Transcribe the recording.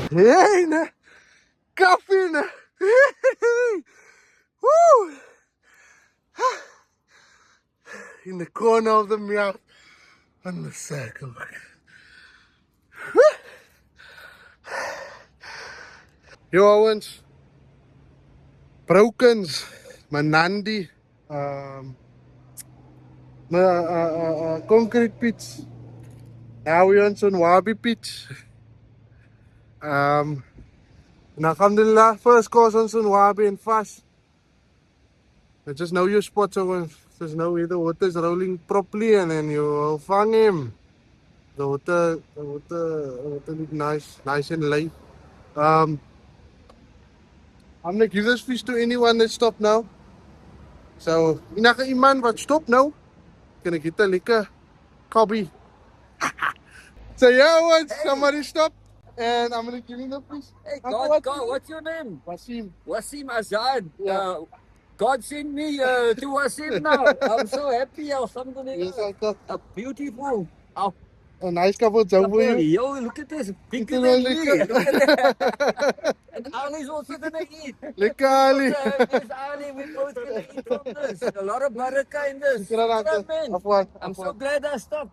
Hey, ne? Coffee, ne? Woo! In the corner of the mouth and the circle. Yo, Owens. Brokens. Manandi. Concrete pitch. Now we're on Sunwabi pitch. And alhamdulillah, first course on Sunwabi and fast. I just know your spots, Owens. Just know where the water's rolling properly and then you fang him. The water look nice and light. I'm gonna give this fish to anyone that stop now. So, inaka iman wat stop now. Gonna get a lekker cobby. So yeah, once somebody stop and I'm gonna give him the fish. Hey, Uncle, God, what's your name? Wasim. Wasim Azad. Yeah. God sent me to Wasim now. I'm so happy. Alhamdulillah. Yes, uncle. Beautiful. A nice couple of for you. Yo, look at this. Bigger It's than a me. lekker. Look at that. And Ali's also gonna eat. Lekker Ali. There's Ali. We're both gonna eat from this. A lot of barakah in this. Shukran, uncle. Man. Afwan. I'm so glad I stopped.